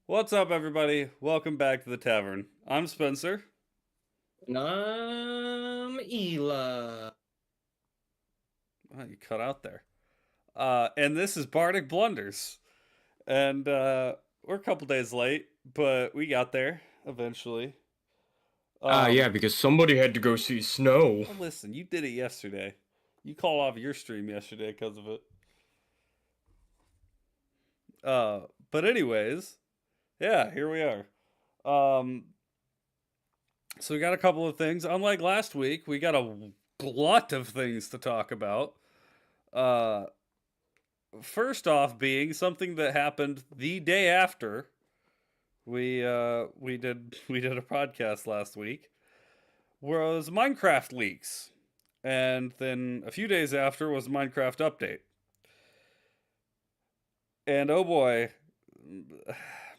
What's up, everybody? Welcome back to the tavern. I'm Spencer. And I'm Ela. Oh, you cut out there. And this is Bardic Blunders. And we're a couple days late, but we got there eventually. Yeah, because somebody had to go see snow. Well, listen, you did it yesterday. You called off your stream yesterday because of it. But anyways, yeah, here we are. Um, so we got a couple of things. Unlike last week, we got a glut of things to talk about. Uh, First off, being something that happened the day after we did a podcast last week was Minecraft leaks, and then a few days after was Minecraft update. And oh boy,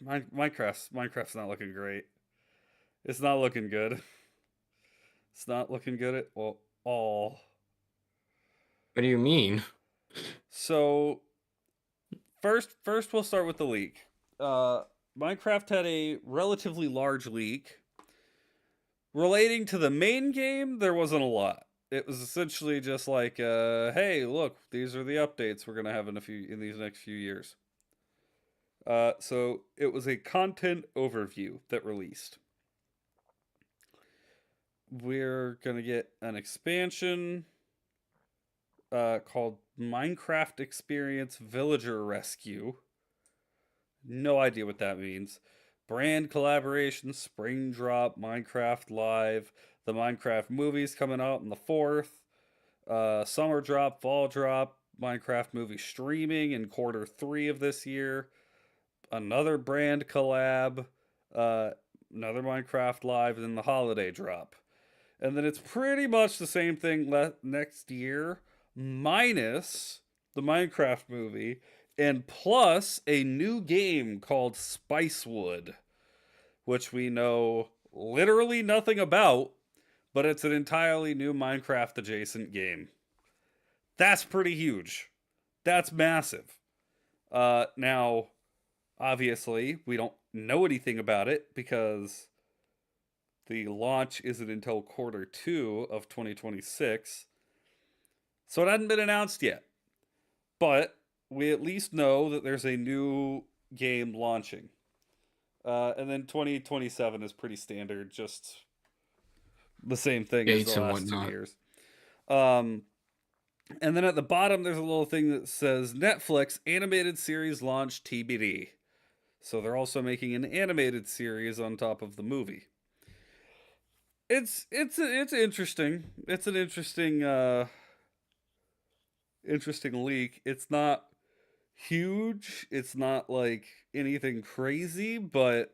Minecraft's not looking great. It's not looking good. It's not looking good at all. What do you mean? So first we'll start with the leak. Uh, Minecraft had a relatively large leak. Relating to the main game, there wasn't a lot. It was essentially just like, hey, look, these are the updates we're gonna have in these next few years. So it was a content overview that released. We're gonna get an expansion called Minecraft Experience Villager Rescue. No idea what that means. Brand collaboration, Spring Drop, Minecraft Live, the Minecraft movies coming out on the 4th, Summer Drop, Fall Drop, Minecraft movie streaming in quarter 3 of this year, another brand collab, uh, another Minecraft Live, and then the holiday drop. And then it's pretty much the same thing next year, minus the Minecraft movie, and plus a new game called Spicewood, which we know literally nothing about, but it's an entirely new Minecraft adjacent game. That's pretty huge. That's massive. Now, obviously, we don't know anything about it because the launch isn't until quarter 2 of 2026. So it hadn't been announced yet. But we at least know that there's a new game launching. And then 2027 is pretty standard, just the same thing as the Dates and last two whatnot. years. Um, and then at the bottom, there's a little thing that says Netflix animated series launch TBD. So they're also making an animated series on top of the movie. It's interesting. It's an interesting leak. It's not huge. It's not like anything crazy, but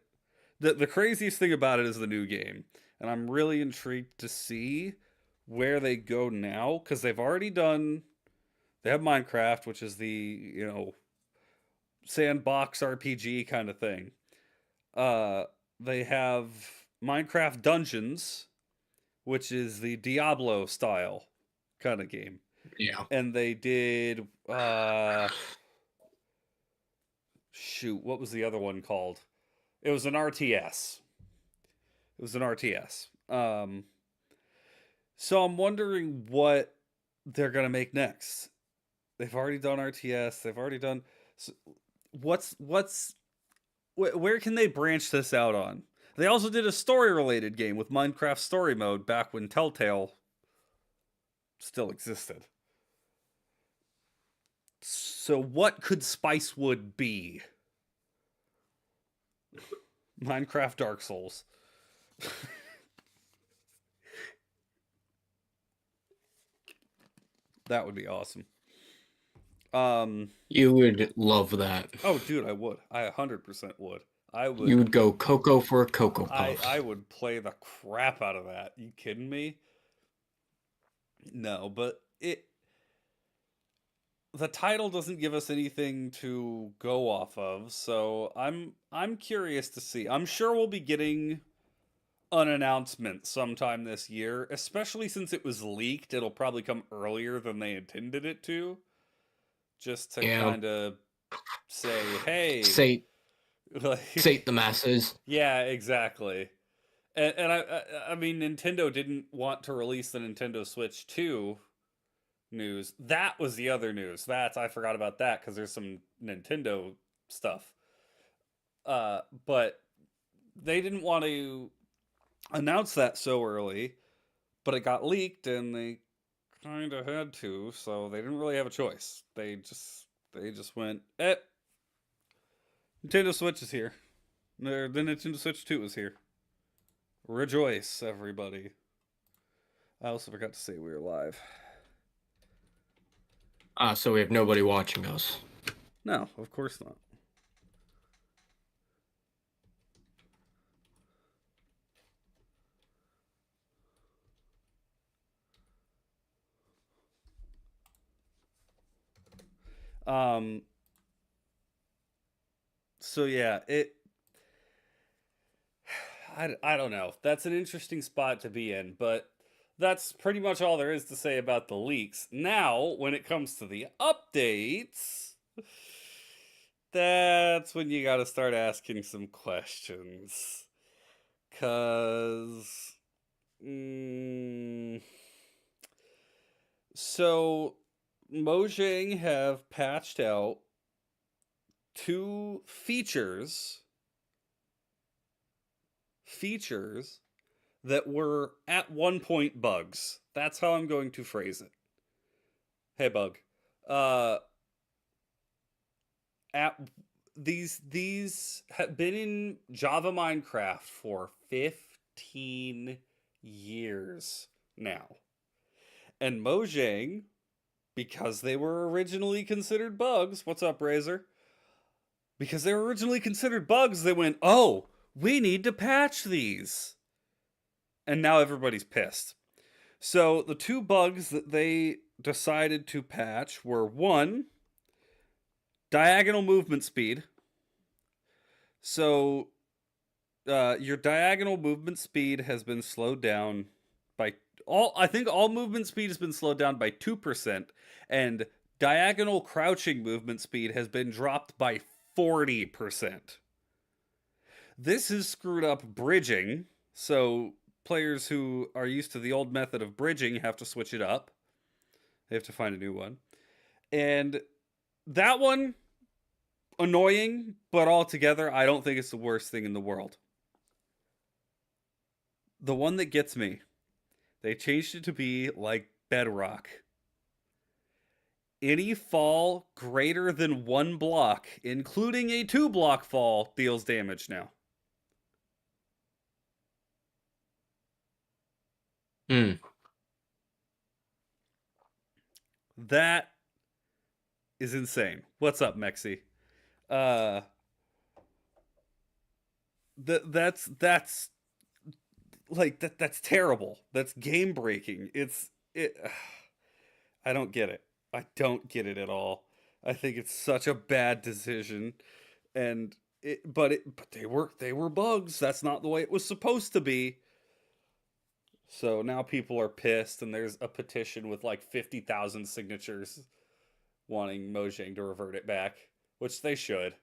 the craziest thing about it is the new game. And I'm really intrigued to see where they go now cuz they have Minecraft, which is the, sandbox RPG kind of thing. Uh they have Minecraft Dungeons, which is the Diablo style kind of game. Yeah. And they did shoot, what was the other one called? It was an RTS. It was an RTS. So I'm wondering what they're gonna make next. They've already done RTS. They've already done. So what's where can they branch this out on? They also did a story related game with Minecraft Story Mode back when Telltale still existed. So what could Spicewood be? Minecraft Dark Souls. That would be awesome. You would love that. Oh, dude, I would. I 100% would. I You would. would go Cocoa for Cocoa I Puffs. would play the crap out of that. You kidding me? No, but it the title doesn't give us anything to go off of, so I'm curious to see. I'm sure we'll be getting an announcement sometime this year, especially since it was leaked. It'll probably come earlier than they intended it to, just to Yeah. kind of say, "Hey, Say Like, Sate the masses. yeah, exactly. And I mean, Nintendo didn't want to release the Nintendo Switch 2 news. That was the other news. I forgot about that because there's some Nintendo stuff. But they didn't want to announce that so early, but it got leaked and they kind of had to, so they didn't really have a choice. They just went, Nintendo Switch is here. The Nintendo Switch 2 is here. Rejoice, everybody. I also forgot to say we were live. So we have nobody watching us. No, of course not. Um. So yeah, I don't know. That's an interesting spot to be in, but that's pretty much all there is to say about the leaks. Now, when it comes to the updates, that's when you got to start asking some questions. Cause so Mojang have patched out two features that were at one point bugs. That's how I'm going to phrase it. Hey bug. Uh at these have been in Java Minecraft for 15 years now. And Mojang, because they were originally considered bugs, what's up, Razor? Because they were originally considered bugs, they went, "Oh, we need to patch these." And now everybody's pissed. So the two bugs that they decided to patch were one, diagonal movement speed. So your diagonal movement speed has been slowed down by I think all movement speed has been slowed down by 2%, and diagonal crouching movement speed has been dropped by 40%. This has screwed up bridging, so players who are used to the old method of bridging have to switch it up. They have to find a new one. And that one, annoying, but altogether, I don't think it's the worst thing in the world. The one that gets me, they changed it to be like Bedrock. Any fall greater than one block, including a 2-block fall, deals damage now. Hmm. That is insane. What's up, Mexi? Uh that's like that's terrible. That's game breaking. It I don't get it. I don't get it at all. I think it's such a bad decision, and but they were bugs. That's not the way it was supposed to be. So now people are pissed, and there's a petition with like 50,000 signatures wanting Mojang to revert it back, which they should.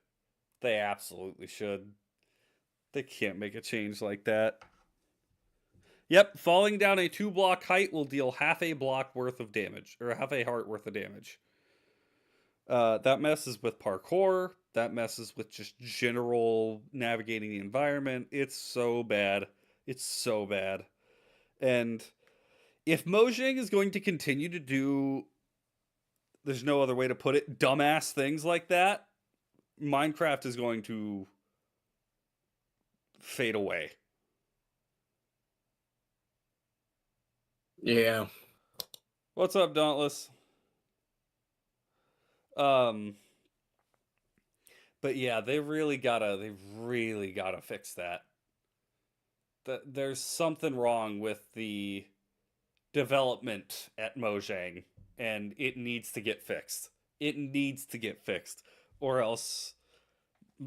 They absolutely should. They can't make a change like that. Yep, falling down a 2-block height will deal half a block worth of damage, or half a heart worth of damage. That messes with parkour. That messes with just general navigating the environment. It's so bad. It's so bad. And if Mojang is going to continue to do, there's no other way to put it, dumbass things like that, Minecraft is going to fade away. Yeah. What's up, Dauntless? Um, but yeah, they really gotta fix that. There's something wrong with the development at Mojang, and it needs to get fixed. It needs to get fixed, or else,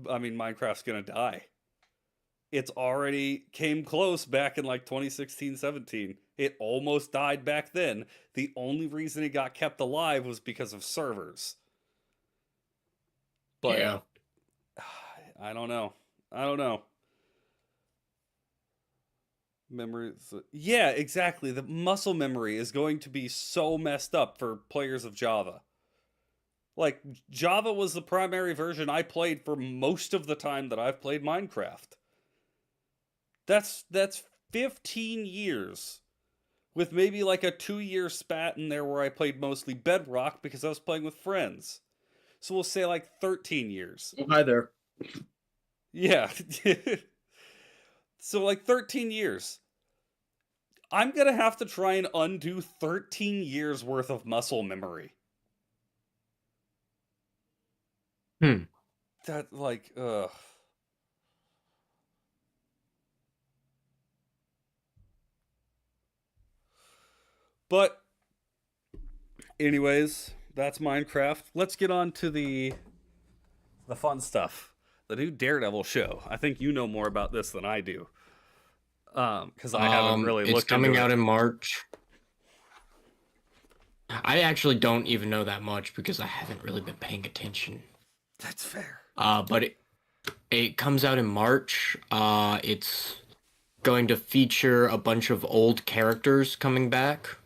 I mean, Minecraft's gonna die. It's already came close back in like 2016, 17. It almost died back then. The only reason it got kept alive was because of servers. But Yeah. I don't know. I don't know. Memories. Yeah, exactly. The muscle memory is going to be so messed up for players of Java. Like, Java was the primary version I played for most of the time that I've played Minecraft. That's 15 years with maybe like a 2-year spat in there where I played mostly Bedrock because I was playing with friends. So we'll say like 13 years. Oh, hi there. Yeah. So like 13 years. I'm going to have to try and undo 13 years worth of muscle memory. Hmm. That like ugh. But anyways, that's Minecraft. Let's get on to the fun stuff. The new Daredevil show. I think you know more about this than I do. Because I haven't really It's looked into coming it. out in March. I actually don't even know that much because I haven't really been paying attention. That's fair. But it comes out in March. It's going to feature a bunch of old characters coming back.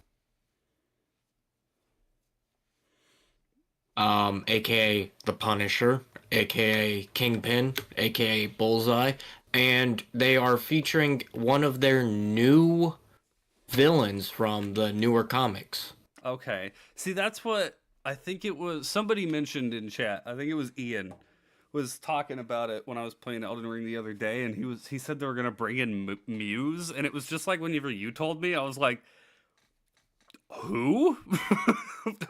AKA the Punisher, AKA Kingpin, AKA Bullseye, and they are featuring one of their new villains from the newer comics. Okay. See, that's what I think it was. Somebody mentioned in chat. I think it was Ian was talking about it when I was playing Elden Ring the other day, and he said they were gonna bring in Muse, and it was just like whenever you told me, I was like, who?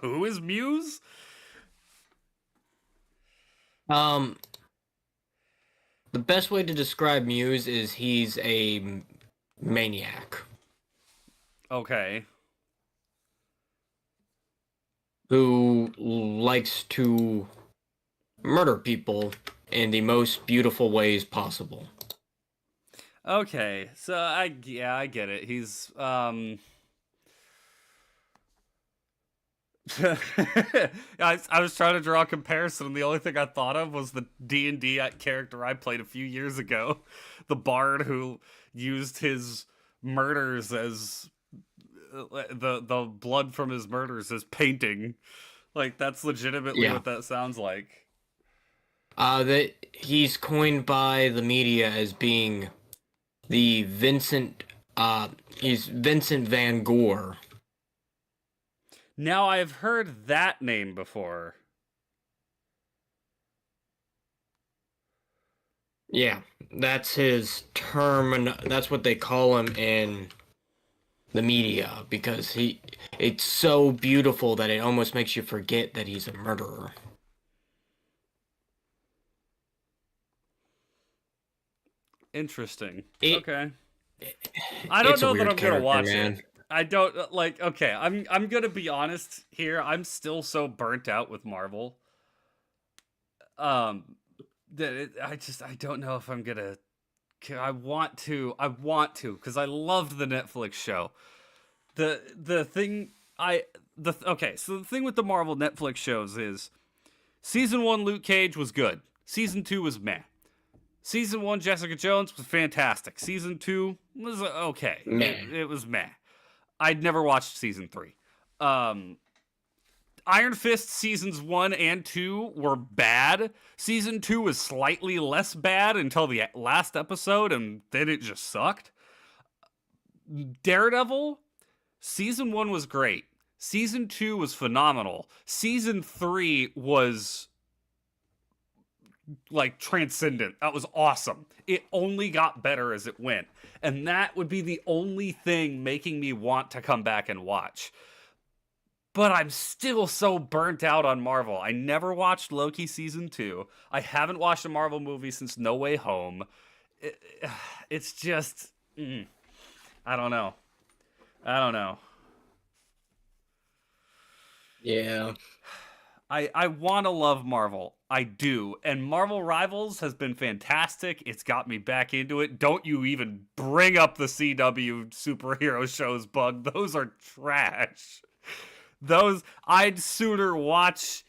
Who is Muse? Um, the best way to describe Muse is he's a maniac Okay. who likes to murder people in the most beautiful ways possible. Okay. So I get it. He's I was trying to draw a comparison, and the only thing I thought of was the D&D character I played a few years ago, the bard who used his murders as the blood from his murders as painting. Like that's legitimately Yeah. what that sounds like. That he's coined by the media as being the he's Vincent Van Gogh. Now I've heard that name before. Yeah, that's his term, and that's what they call him in the media because it's so beautiful that it almost makes you forget that he's a murderer. Interesting. It, Okay. I don't it's a know that weird I'm gonna character, watch it. man. I don't like. Okay, I'm gonna be honest here. I'm still so burnt out with Marvel. Um, I don't know if I'm gonna. I want to. I want to because I loved the Netflix show. The thing I the okay. So the thing with the Marvel Netflix shows is season 1 Luke Cage was good. Season 2 was meh. Season 1 Jessica Jones was fantastic. Season 2 was okay. Man. It was meh. I'd never watched season 3. Um, Iron Fist seasons 1 and 2 were bad. Season 2 was slightly less bad until the last episode, and then it just sucked. Daredevil, season 1 was great. Season 2 was phenomenal. Season 3 was like transcendent. That was awesome. It only got better as it went. And that would be the only thing making me want to come back and watch. But I'm still so burnt out on Marvel. I never watched Loki season 2. I haven't watched a Marvel movie since No Way Home. It's just I don't know. I don't know. Yeah. I want to love Marvel. I do. And Marvel Rivals has been fantastic. It's got me back into it. Don't you even bring up the CW superhero shows, Bug. Those are trash. Those, I'd sooner watch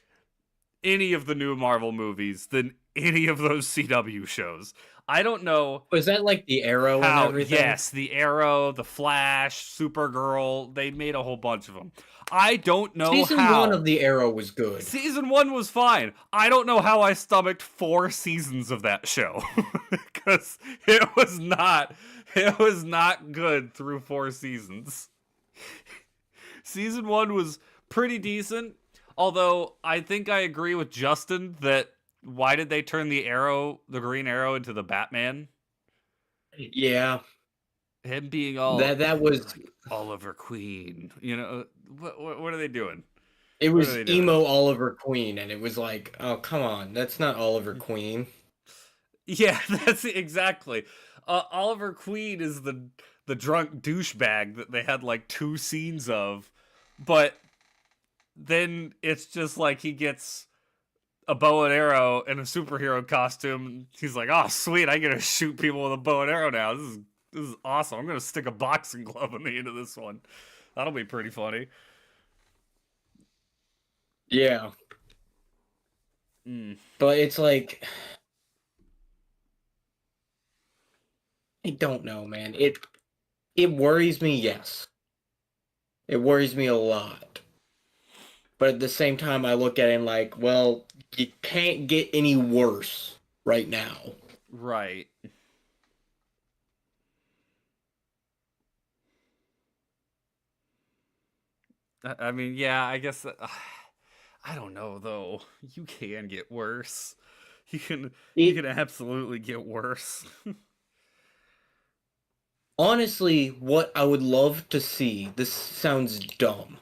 any of the new Marvel movies than any of those CW shows. I don't know Was that like the Arrow and how. everything? Yes, the Arrow, the Flash, Supergirl, they made a whole bunch of them. I don't know Season 1 how. of the Arrow was good. Season 1 was fine. I don't know how I stomached 4 seasons of that show. Because it was not good through 4 seasons. Season 1 was pretty decent. Although, I think I agree with Justin that why did they turn the Green Arrow, into the Batman? Yeah. Him being all That was like, Oliver Queen. You know, what are they doing? it What are was they doing? emo Oliver Queen, and it was like, oh come on, that's not Oliver Queen. Yeah, that's exactly. Oliver Queen is the drunk douchebag that they had like 2 scenes of, but then it's just like he gets a bow and arrow and a superhero costume. He's like, "Oh, sweet! I get to shoot people with a bow and arrow now. This is awesome. I'm gonna stick a boxing glove on the end of this one. That'll be pretty funny." Yeah. But it's like, I don't know, man. It worries me, yes. It worries me a lot. But at the same time, I look at it and like, well, you can't get any worse right now. Right. I mean, yeah, I guess. I don't know though. You can get worse. You can absolutely get worse. Honestly, what I would love to see, this sounds dumb.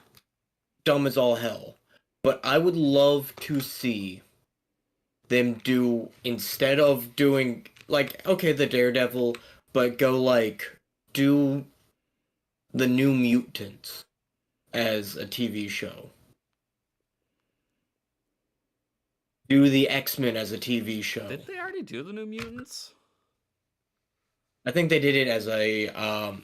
Dumb as all hell. But I would love to see them do, instead of doing, like, okay, the Daredevil, but go, like, do the New Mutants as a TV show. Do the X-Men as a TV show. Did they already do the New Mutants? I think they did it as a,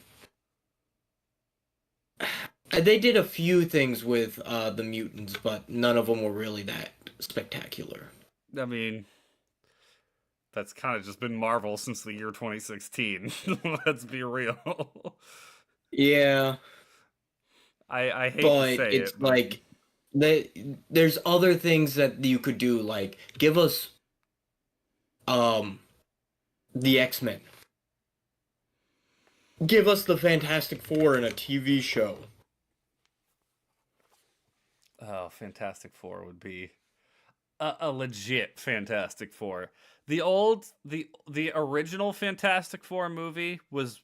they did a few things with the mutants, but none of them were really that spectacular. I mean, that's kind of just been Marvel since the year 2016. Let's be real. Yeah. I hate but to say it's it. But like there's other things that you could do, like give us the X-Men. Give us the Fantastic Four in a TV show. Oh, Fantastic Four would be a legit Fantastic Four. The original Fantastic Four movie was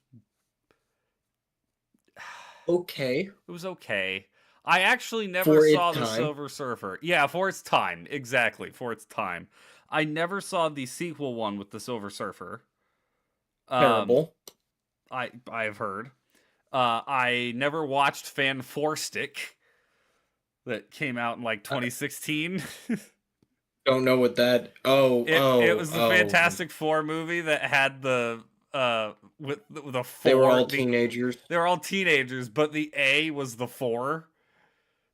Okay. It was okay. I actually never For its saw the time. Silver Surfer. Yeah, for its time. Exactly, for its time. I never saw the sequel one with the Silver Surfer. Terrible. I've heard. I never watched Fan Four Stick that came out in like 2016. Don't know what that. It was the Fantastic Four movie that had the with the four. They were all teenagers. They were all teenagers, but the A was the 4.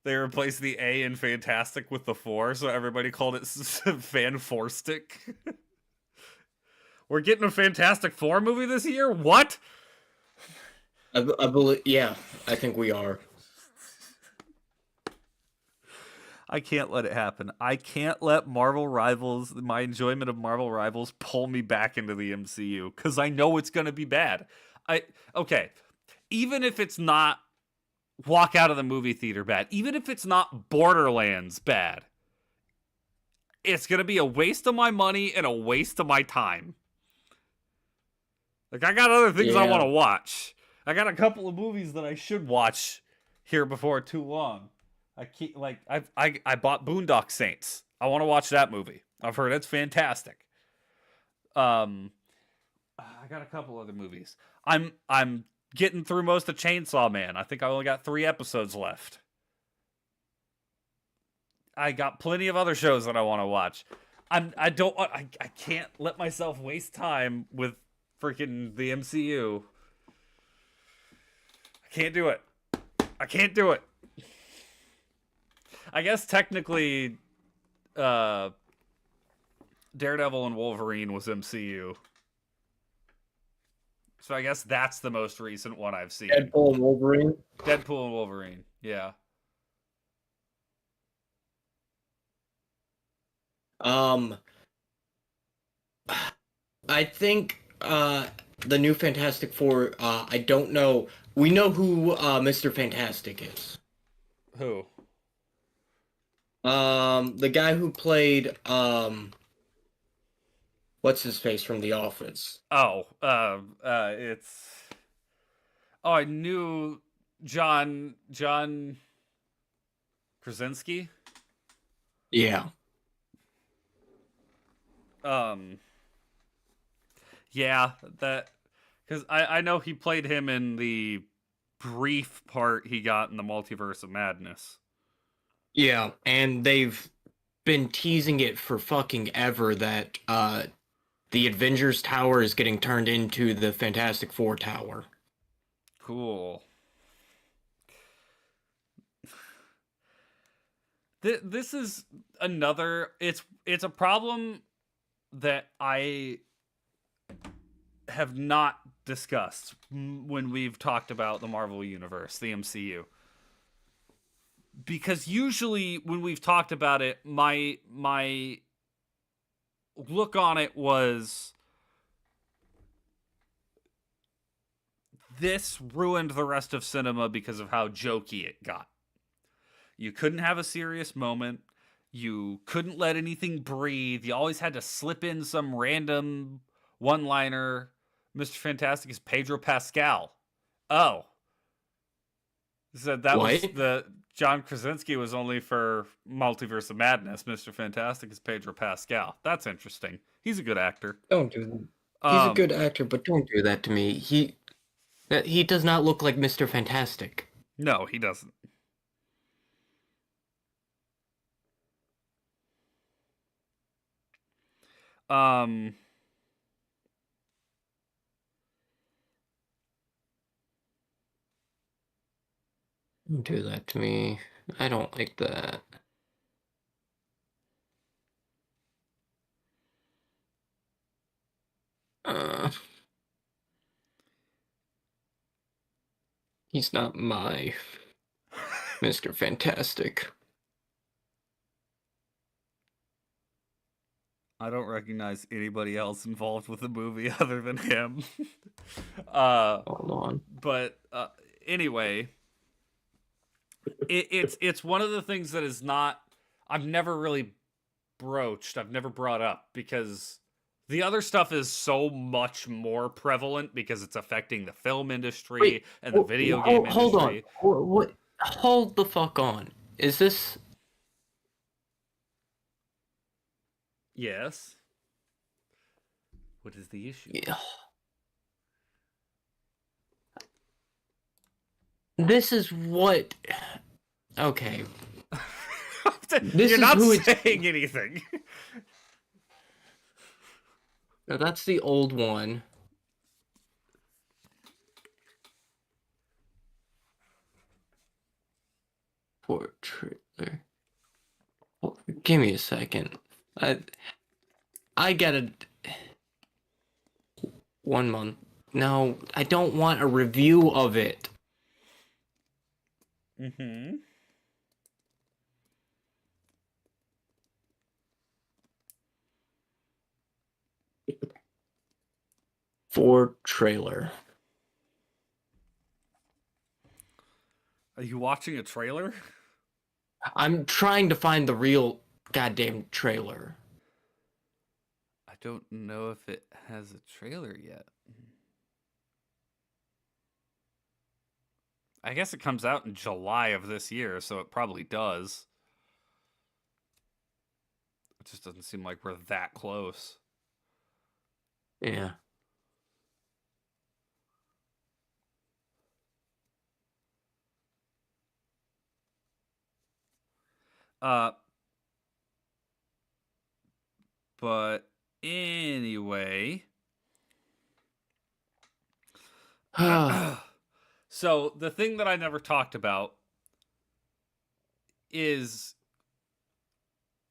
They replaced the A in Fantastic with the 4, so everybody called it Fan Four Stick. We're getting a Fantastic Four movie this year? What? I believe. Yeah, I think we are. I can't let it happen. I can't let Marvel Rivals, my enjoyment of Marvel Rivals, pull me back into the MCU, because I know it's going to be bad. Okay, even if it's not walk out of the movie theater bad, even if it's not Borderlands bad, it's going to be a waste of my money and a waste of my time. Like, I got other things I want to watch. I got a couple of movies that I should watch here before too long. I bought Boondock Saints. I want to watch that movie. I've heard it's fantastic. I got a couple other movies. I'm getting through most of Chainsaw Man. I think I only got 3 episodes left. I got plenty of other shows that I want to watch. I can't let myself waste time with freaking the MCU. I can't do it. I guess technically Daredevil and Wolverine was MCU. So I guess that's the most recent one I've seen. Deadpool and Wolverine. Deadpool and Wolverine. Yeah. Um, I think the new Fantastic Four. I don't know. We know who Mr. Fantastic is. Who? The guy who played what's his face from The Office. Oh, it's. Oh, I knew John Krasinski. Yeah. Yeah, that because I know he played him in the brief part he got in the Multiverse of Madness. Yeah, and they've been teasing it for fucking ever that the Avengers Tower is getting turned into the Fantastic Four Tower. Cool. This is another. It's a problem that I have not discussed when we've talked about the Marvel Universe, the MCU. Because usually when we've talked about it, my look on it was this ruined the rest of cinema because of how jokey it got. You couldn't have a serious moment. You couldn't let anything breathe. You always had to slip in some random one-liner. Mr. Fantastic is Pedro Pascal. Oh. So that What? was the John Krasinski was only for Multiverse of Madness. Mr. Fantastic is Pedro Pascal. That's interesting. He's a good actor. Don't do that. He's a good actor, but don't do that to me. He does not look like Mr. Fantastic. No, he doesn't. Um Don't do that to me. I don't like that. Uh, he's not my Mr. Fantastic. I don't recognize anybody else involved with the movie other than him. Hold on. But anyway, it's one of the things that is not I've never really broached. I've never brought up because the other stuff is so much more prevalent because it's affecting the film industry Wait, and the video game industry. Hold on. What? Hold the fuck on. Is this? Yes. What is the issue? Yeah. This is what. Okay. You're not saying anything. Now that's the old one. For trailer. Oh, give me a second. I gotta. 1 month. No, I don't want a review of it. Mm-hmm. For trailer. Are you watching a trailer? I'm trying to find the real goddamn trailer. I don't know if it has a trailer yet. I guess it comes out in July of this year, so it probably does. It just doesn't seem like we're that close. Yeah. But anyway. So the thing that I never talked about is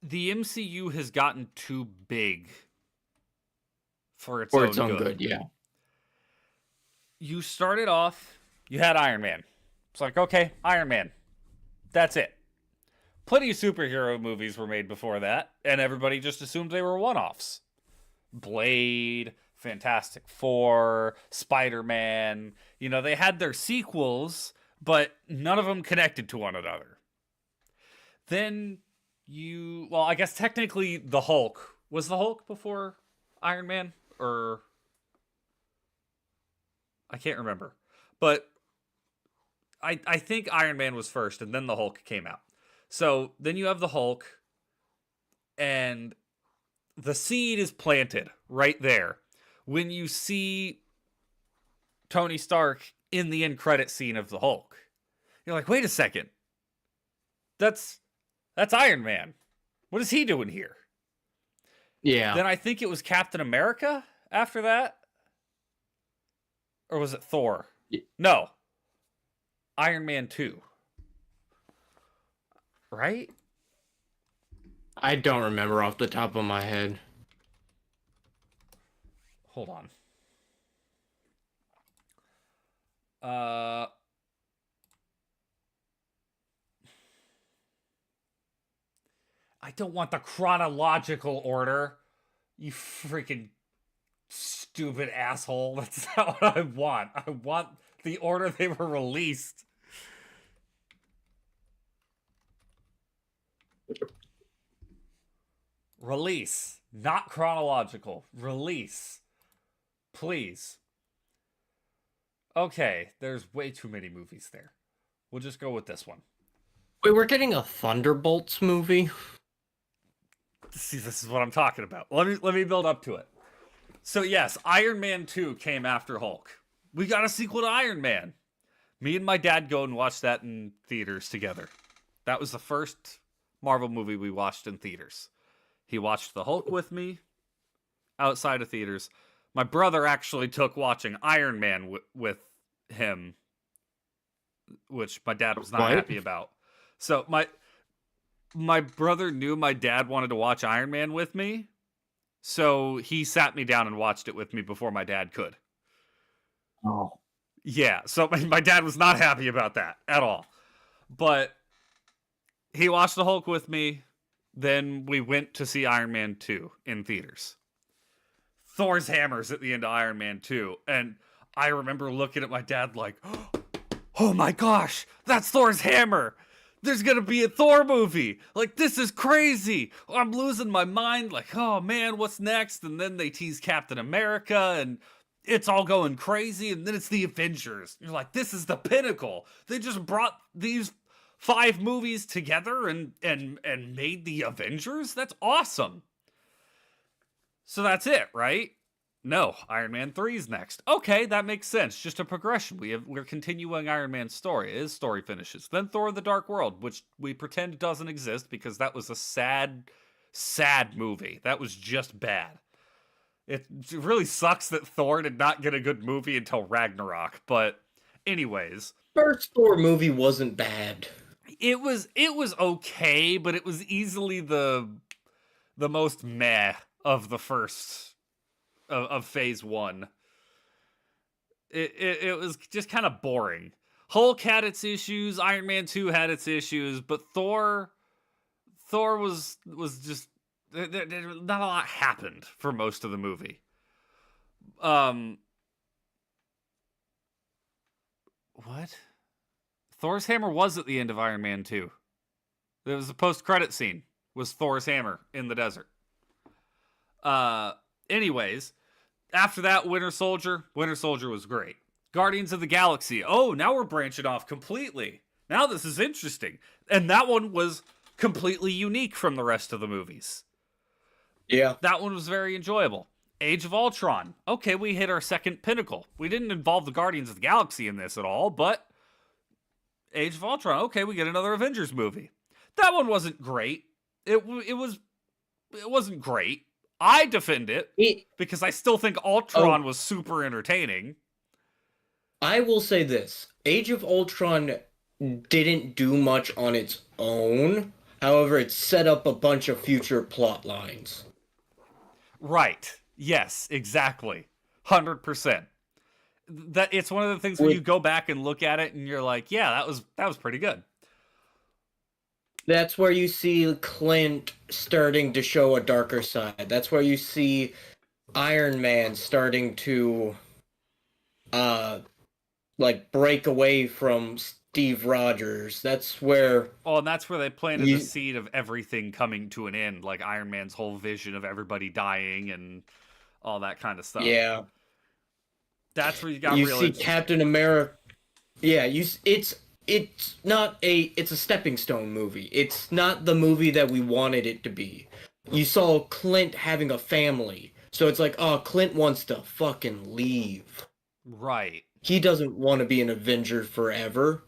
the MCU has gotten too big for its For its own own good. good, yeah. You started off, you had Iron Man. It's like, okay, Iron Man. That's it. Plenty of superhero movies were made before that, and everybody just assumed they were one-offs. Blade, Fantastic Four, Spider-Man. You know, they had their sequels, but none of them connected to one another. Then well, I guess technically the Hulk. Was the Hulk before Iron Man? Or I can't remember. But I think Iron Man was first, and then the Hulk came out. So then you have the Hulk, and the seed is planted right there. When you see Tony Stark in the end credit scene of the Hulk, you're like, wait a second. That's Iron Man. What is he doing here? Yeah. Then I think it was Captain America after that. Or was it Thor? No. Iron Man 2. Right? I don't remember off the top of my head. Hold on. I don't want the chronological order. You freaking stupid asshole. That's not what I want. I want the order they were released. Release. Not chronological. Release. Please. Okay, there's way too many movies there. We'll just go with this one. Wait, we're getting a Thunderbolts movie? See, this is what I'm talking about. Let me build up to it. So yes, Iron Man 2 came after Hulk. We got a sequel to Iron Man. Me and my dad go and watch that in theaters together. That was the first Marvel movie we watched in theaters. He watched the Hulk with me outside of theaters. My brother actually took watching Iron Man with him, which my dad was not happy about. So my brother knew my dad wanted to watch Iron Man with me, so he sat me down and watched it with me before my dad could. Oh. Yeah, so my dad was not happy about that at all. But he watched the Hulk with me, then we went to see Iron Man 2 in theaters. Thor's hammer's at the end of Iron Man 2, and I remember looking at my dad like, oh my gosh, that's Thor's hammer! There's gonna be a Thor movie! Like, this is crazy! I'm losing my mind, like, oh man, what's next? And then they tease Captain America, and it's all going crazy, and then it's the Avengers. You're like, this is the pinnacle! They just brought these 5 movies together and made the Avengers? That's awesome! So that's it, right? No, Iron Man 3 is next. Okay, that makes sense. Just a progression. We're continuing Iron Man's story. His story finishes. Then Thor: The Dark World, which we pretend doesn't exist because that was a sad, sad movie. That was just bad. It really sucks that Thor did not get a good movie until Ragnarok. But anyways, First Thor movie wasn't bad. it was okay, but it was easily the most meh of the first of phase 1. It was just kind of boring. Hulk had its issues, Iron Man 2 had its issues, but Thor was just not a lot happened for most of the movie. What? Thor's hammer was at the end of Iron Man 2. There was a post-credit scene. Was Thor's hammer in the desert. Anyways, after that, Winter Soldier. Winter Soldier was great. Guardians of the Galaxy. Oh, now we're branching off completely. Now this is interesting. And that one was completely unique from the rest of the movies. Yeah. That one was very enjoyable. Age of Ultron. Okay, we hit our second pinnacle. We didn't involve the Guardians of the Galaxy in this at all, but Age of Ultron. Okay, we get another Avengers movie. That one wasn't great. It wasn't great. I defend it because I still think Ultron was super entertaining. I will say this. Age of Ultron didn't do much on its own. However, it set up a bunch of future plot lines. Right. Yes, exactly. 100%. That it's one of the things where you With go back and look at it and you're like, yeah, that was pretty good. That's where you see Clint starting to show a darker side. That's where you see Iron Man starting to uh like break away from Steve Rogers. That's where Oh, and that's where they planted the you seed of everything coming to an end, like Iron Man's whole vision of everybody dying and all that kind of stuff. yeah, That's where you got you real see interesting. Captain America. Yeah, it's not it's a stepping stone movie. It's not the movie that we wanted it to be. You saw Clint having a family. So it's like, oh, Clint wants to fucking leave. Right. He doesn't want to be an Avenger forever.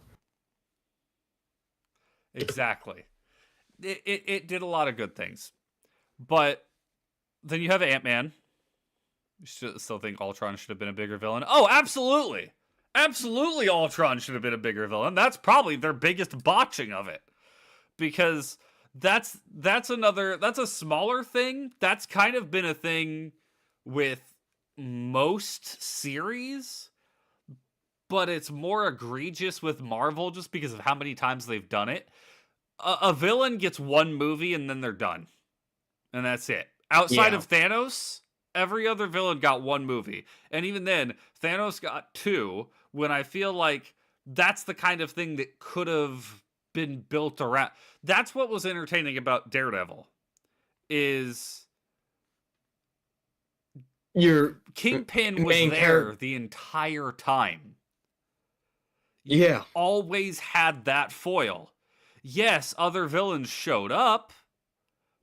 Exactly. It did a lot of good things. But then you have Ant-Man. You still think Ultron should have been a bigger villain? Oh, absolutely. Absolutely Ultron should have been a bigger villain. That's probably their biggest botching of it. Because that's a smaller thing. That's kind of been a thing with most series, but it's more egregious with Marvel just because of how many times they've done it. A villain gets one movie and then they're done. And that's it. Outside Yeah. of Thanos, every other villain got one movie. And even then, Thanos got two, when I feel like that's the kind of thing that could have been built around. That's what was entertaining about Daredevil. Is Your Kingpin was main there character. the entire time. You Yeah. always had that foil. Yes, other villains showed up.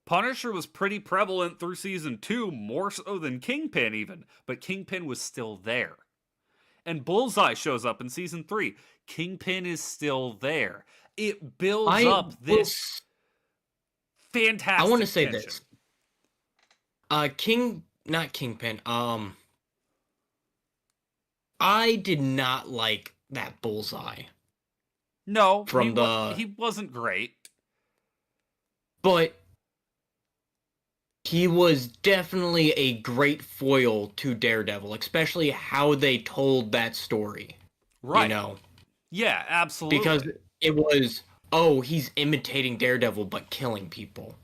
Punisher was pretty prevalent through season 2, more so than Kingpin even, but Kingpin was still there. And Bullseye shows up in season 3. Kingpin is still there. It builds I up will. this I want to fantastic say tension. this. Not Kingpin. I did not like that Bullseye No, from the, he wasn't great. but he was definitely a great foil to Daredevil, especially how they told that story. Right. You know, Yeah, absolutely. because it was, oh, he's imitating Daredevil but killing people.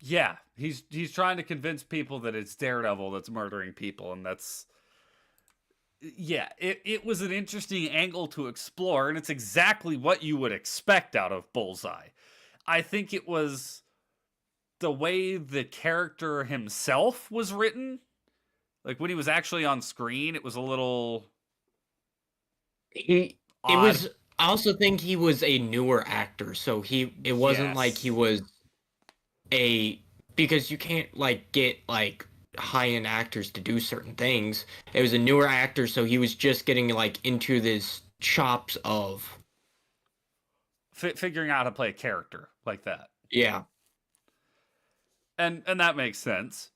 Yeah, he's trying to convince people that it's Daredevil that's murdering people, and that's, yeah, it was an interesting angle to explore, and it's exactly what you would expect out of Bullseye. I think it was the way the character himself was written. Like when he was actually on screen, it was a little It odd. was. I also think he was a newer actor, so it wasn't like he Yes. was a, because you can't like get like high-end actors to do certain things. It was a newer actor, so he was just getting like into this chops of, Figuring out how to play a character like that. yeah. And that makes sense.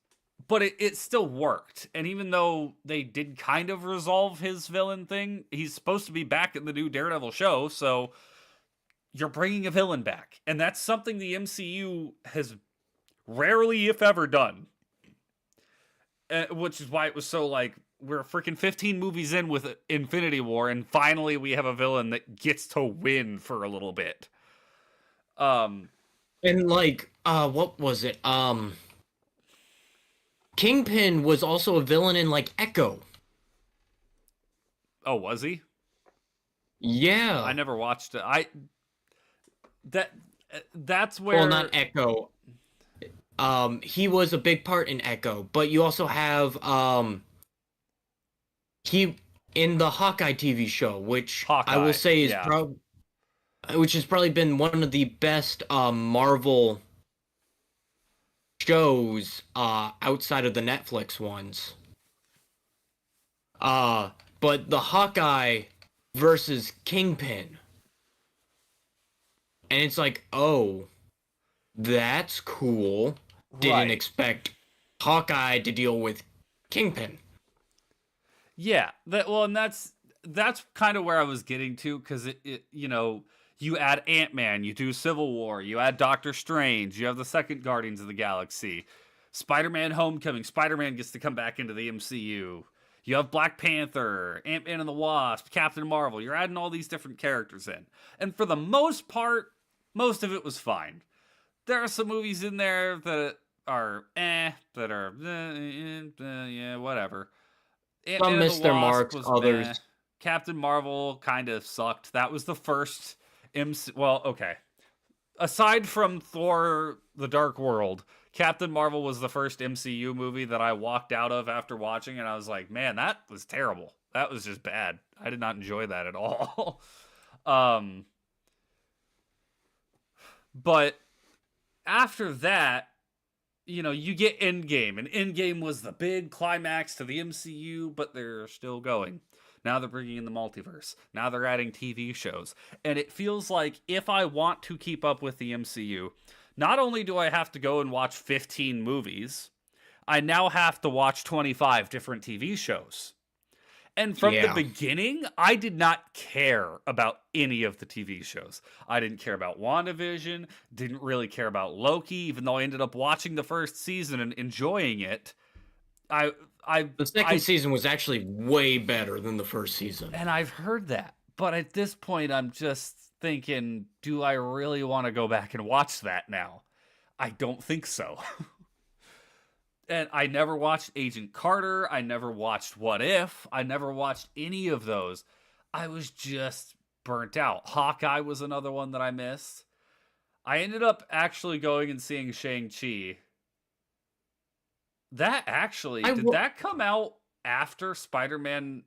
But it still worked. And even though they did kind of resolve his villain thing, he's supposed to be back in the new Daredevil show, so you're bringing a villain back. And that's something the MCU has rarely, if ever, done. Which is why it was so like, we're freaking 15 movies in with Infinity War, and finally we have a villain that gets to win for a little bit. And like, what was it? Kingpin was also a villain in like Echo. Oh, was he? I Yeah. never watched it. That that's Well, where not Echo. He was a big part in Echo, but you also have he in the Hawkeye TV show, which I will Hawkeye. say is Yeah. which has probably been one of the best Marvel shows outside of the Netflix ones. But the Hawkeye versus Kingpin. And it's like, oh, that's cool. Didn't Right. expect Hawkeye to deal with Kingpin. Yeah. And that's kind of where I was getting to, because it you know, You add Ant-Man, you do Civil War, you add Doctor Strange, you have the second Guardians of the Galaxy. Spider-Man Homecoming, Spider-Man gets to come back into the MCU. You have Black Panther, Ant-Man and the Wasp, Captain Marvel. You're adding all these different characters in. And for the most part, most of it was fine. There are some movies in there that are that are yeah, whatever. Some Ant-Man and the missed their Wasp marks, was meh. others. Captain Marvel kind of sucked. That was the first well, okay. Aside from Thor: The Dark World, Captain Marvel was the first MCU movie that I walked out of after watching, and I was like, man, that was terrible. That was just bad. I did not enjoy that at all. um, but after that, you get Endgame, and Endgame was the big climax to the MCU, but they're still going. Now they're bringing in the multiverse. Now they're adding TV shows. And it feels like if I want to keep up with the MCU, not only do I have to go and watch 15 movies, I now have to watch 25 different TV shows. And from the beginning, I did not care about any of the TV shows. I didn't care about WandaVision, didn't really care about Loki, even though I ended up watching the first season and enjoying it. The second season was actually way better than the first season. And I've heard that. But at this point, I'm just thinking, do I really want to go back and watch that now? I don't think so. And I never watched Agent Carter. I never watched What If. I never watched any of those. I was just burnt out. Hawkeye was another one that I missed. I ended up actually going and seeing Shang-Chi. That actually, did that come out after Spider-Man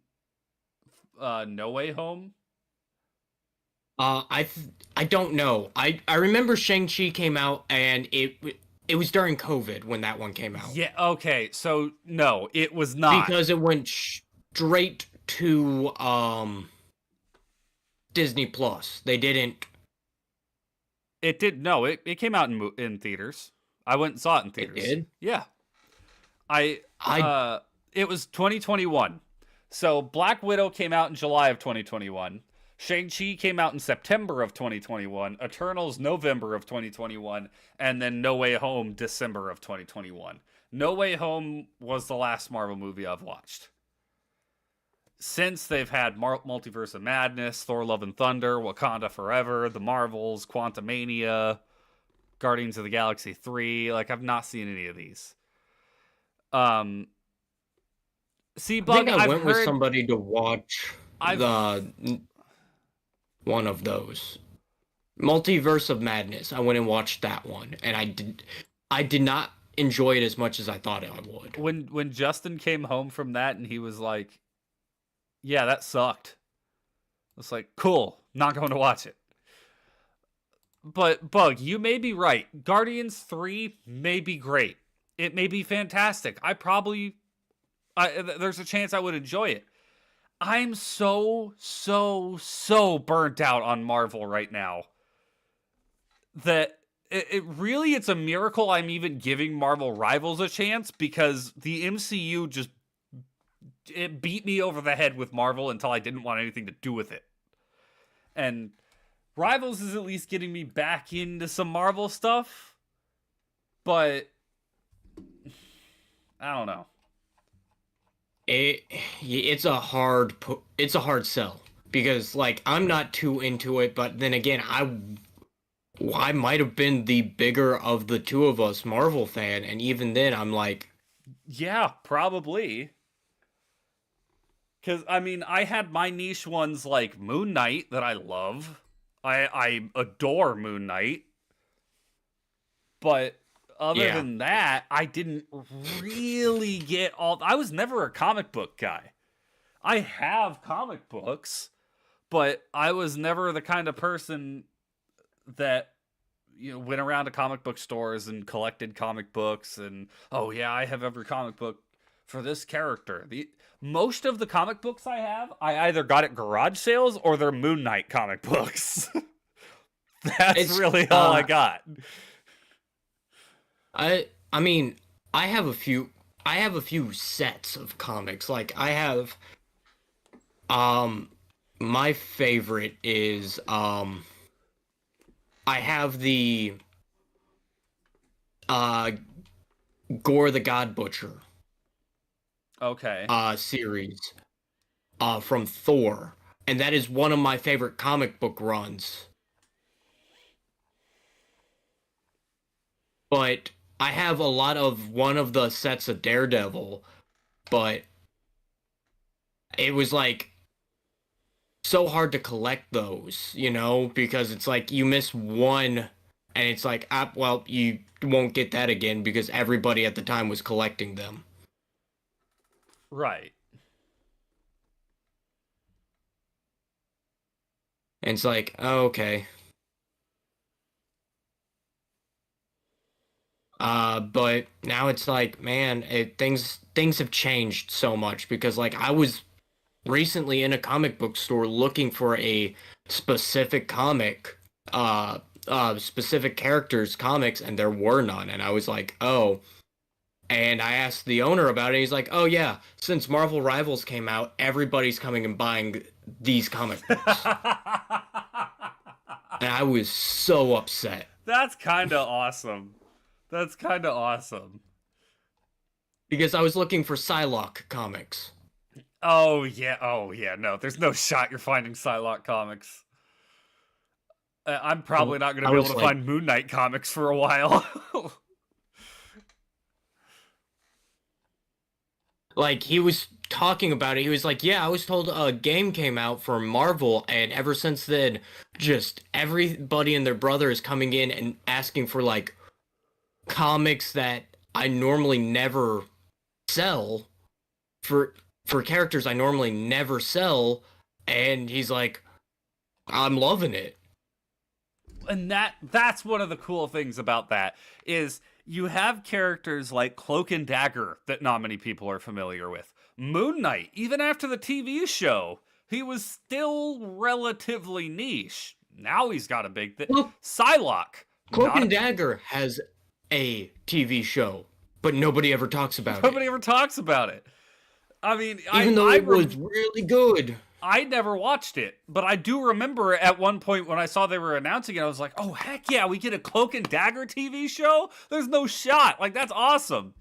No Way Home? I don't know. I remember Shang-Chi came out, and it was during COVID when that one came out. Yeah, okay. So, no, it was not. Because it went straight to Disney Plus. They didn't. It did. No, it came out in theaters. I went and saw it in theaters. It did? Yeah. It was 2021. So Black Widow came out in July of 2021. Shang-Chi came out in September of 2021. Eternals November of 2021. And then No Way Home December of 2021. No Way Home was the last Marvel movie I've watched. Since they've had Multiverse of Madness, Thor Love and Thunder, Wakanda Forever, The Marvels, Quantumania, Guardians of the Galaxy 3. Like, I've not seen any of these. See, Bug, I went with somebody to watch one of those. Multiverse of Madness. I went and watched that one, and I did not enjoy it as much as I thought I would. When Justin came home from that and he was like, yeah, that sucked. It's like, cool, not going to watch it. But Bug, you may be right. Guardians 3 may be great. It may be fantastic. There's a chance I would enjoy it. I'm so burnt out on Marvel right now that it's a miracle I'm even giving Marvel Rivals a chance, because the MCU it beat me over the head with Marvel until I didn't want anything to do with it. And Rivals is at least getting me back into some Marvel stuff, but I don't know. It's a hard sell, because like I'm not too into it, but then again I might have been the bigger of the two of us Marvel fan, and even then I'm like, yeah, probably. Because, I mean, I had my niche ones like Moon Knight that I love. I adore Moon Knight. But other than that, I didn't really get I was never a comic book guy. I have comic books, but I was never the kind of person that went around to comic book stores and collected comic books and, oh yeah, I have every comic book for this character. Most of the comic books I have, I either got at garage sales or they're Moon Knight comic books. That's really all I got. I mean, I have a few sets of comics. Like I have my favorite is I have the uh Gore the God Butcher Okay. series from Thor, and that is one of my favorite comic book runs. But I have a lot of one of the sets of Daredevil, but it was like so hard to collect those, because it's like you miss one and it's like, well, you won't get that again because everybody at the time was collecting them. Right. And it's like, oh, okay. But now it's like, man, things have changed so much because like I was recently in a comic book store looking for a specific comic, uh, specific characters comics, and there were none. And I was like, oh. And I asked the owner about it. He's like, oh yeah, since Marvel Rivals came out, everybody's coming and buying these comic books. And I was so upset. That's kind of awesome. That's kind of awesome. Because I was looking for Psylocke comics. Oh yeah. Oh yeah. No, there's no shot you're finding Psylocke comics. I'm probably not going to I be able was to like, find Moon Knight comics for a while. like he was talking about it. He was like, yeah, I was told a game came out for Marvel, and ever since then, just everybody and their brother is coming in and asking for like comics that I normally never sell for characters I normally never sell, and he's like, I'm loving it. And that's one of the cool things about that is you have characters like Cloak and Dagger that not many people are familiar with. Moon Knight, even after the TV show, he was still relatively niche. Now he's got a big thing. Well, Psylocke, Cloak not and a, Dagger has a TV show, but nobody ever talks about it. nobody ever talks about it. I mean, Even though it was really good. I never watched it, but I do remember at one point when I saw they were announcing it, I was like, oh, heck yeah, we get a Cloak and Dagger TV show? There's no shot. Like, that's awesome.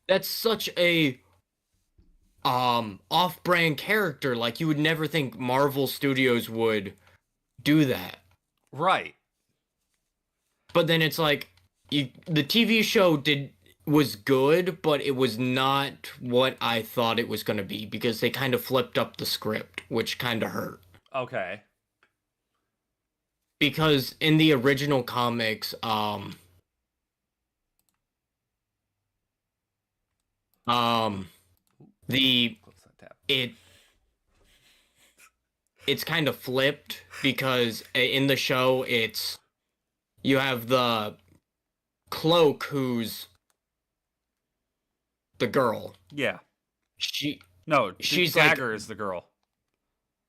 That's such a off-brand character. Like you would never think Marvel Studios would do that. Right. But then it's like the TV show was good, but it was not what I thought it was going to be because they kind of flipped up the script, which kind of hurt. Okay. Because in the original comics, the it it's kind of flipped because in the show you have the Cloak who's the girl. Yeah. She's Dagger like, is the girl.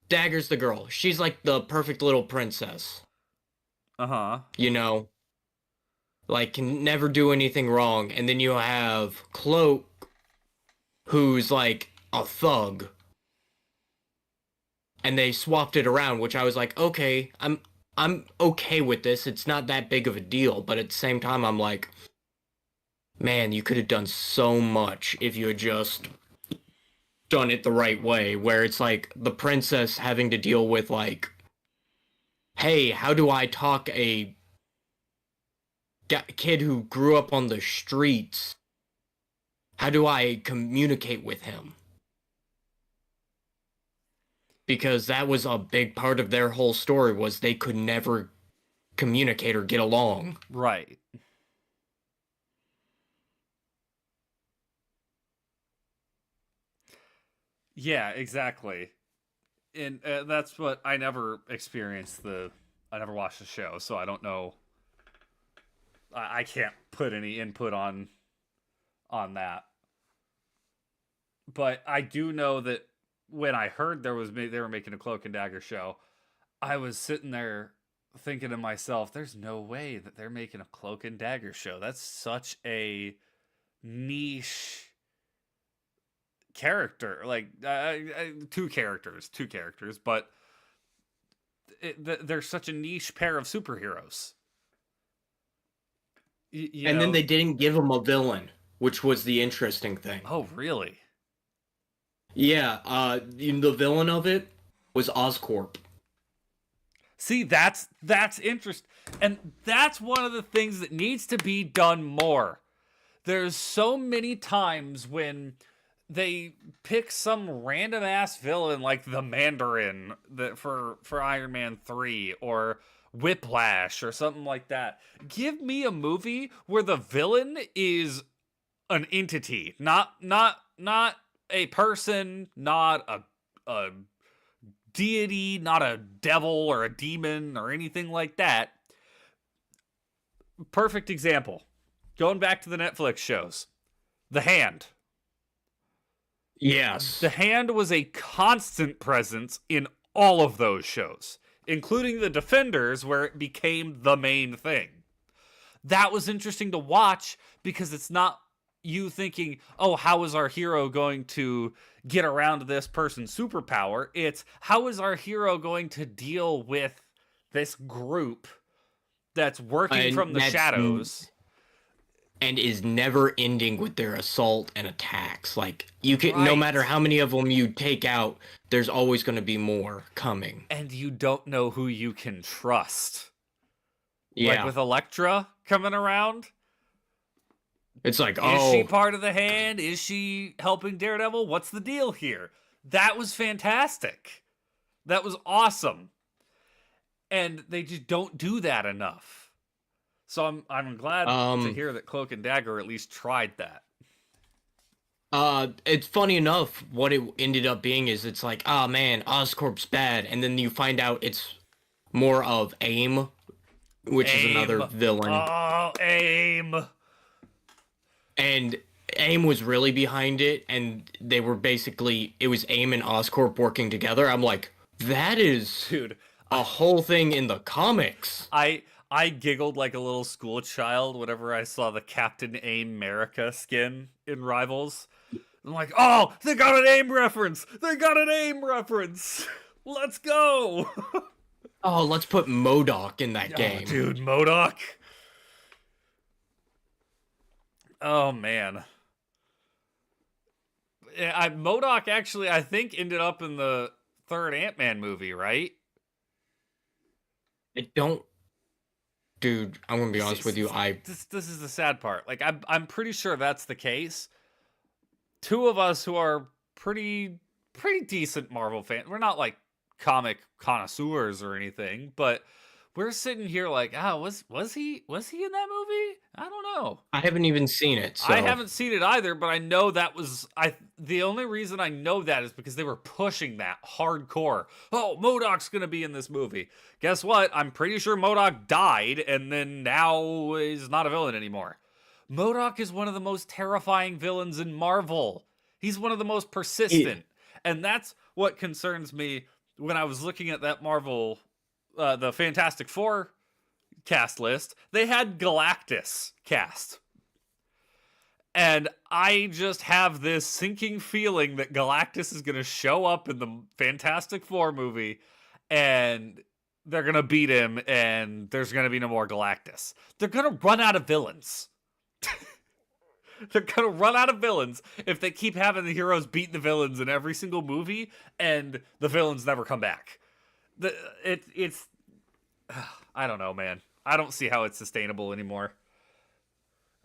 Dagger's the girl. She's like the perfect little princess. Uh-huh. Like can never do anything wrong. And then you have Cloak who's like a thug. And they swapped it around, which I was like, okay, I'm okay with this. It's not that big of a deal, but at the same time I'm like, man, you could have done so much if you had just done it the right way, where it's like the princess having to deal with like, hey, how do I talk a kid who grew up on the streets? How do I communicate with him? Because that was a big part of their whole story was they could never communicate or get along. Right. Yeah, exactly. And that's what I never experienced I never watched the show, so I don't know. I can't put any input on that. But I do know that when I heard they were making a Cloak and Dagger show, I was sitting there thinking to myself, there's no way that they're making a Cloak and Dagger show. That's such a niche character. Like two characters, but they're such a niche pair of superheroes. You And then know? they didn't give him a villain, which was the interesting thing. Oh, really? Yeah, the villain of it was Oscorp. See, that's interesting, and that's one of the things that needs to be done more. There's so many times when they pick some random ass villain like the Mandarin that for Iron Man 3 or Whiplash or something like that. Give me a movie where the villain is an entity, not a person, not a deity, not a devil or a demon or anything like that. Perfect example. Going back to the Netflix shows. The Hand. Yes. The Hand was a constant presence in all of those shows, including The Defenders, where it became the main thing. That was interesting to watch because it's not you thinking, oh, how is our hero going to get around this person's superpower? It's how is our hero going to deal with this group that's working And from the shadows? and is never ending with their assault and attacks. Like you can, no Right. matter how many of them you take out, there's always going to be more coming. And you don't know who you can trust. Yeah, Like with Elektra coming around. it's like, Is she part of the Hand? Is she helping Daredevil? What's the deal here? That was fantastic. That was awesome. And they just don't do that enough. So I'm glad to hear that Cloak and Dagger at least tried that. It's funny enough. What it ended up being is it's like, oh man, Oscorp's bad, and then you find out it's more of AIM, which is another villain. Oh, AIM. And AIM was really behind it, and they were basically, it was AIM and Oscorp working together. I'm like, that is Dude, a whole thing in the comics. I giggled like a little school child whenever I saw the Captain AIM America skin in Rivals. I'm like, oh, they got an AIM reference! They got an AIM reference! Let's go! Oh, let's put MODOK in that game. Oh, dude, MODOK. Oh, man. Yeah, MODOK actually, I think, ended up in the third Ant-Man movie, right? I don't... Dude, I'm gonna be honest with you, This is the sad part. Like, I'm pretty sure that's the case. Two of us who are pretty decent Marvel fans. We're not like comic connoisseurs or anything, but we're sitting here like, was he in that movie? I don't know. I haven't even seen it, so... I haven't seen it either, but I know that was the only reason I know that is because they were pushing that hardcore. Oh, MODOK's gonna be in this movie. Guess what? I'm pretty sure MODOK died and then now is not a villain anymore. MODOK is one of the most terrifying villains in Marvel. He's one of the most persistent. And that's what concerns me when I was looking at that Marvel, the Fantastic Four cast list. They had Galactus cast. And I just have this sinking feeling that Galactus is going to show up in the Fantastic Four movie and they're going to beat him and there's going to be no more Galactus. They're going to run out of villains. They're gonna run out of villains if they keep having the heroes beat the villains in every single movie and the villains never come back. It's I don't know, man. I don't see how it's sustainable anymore.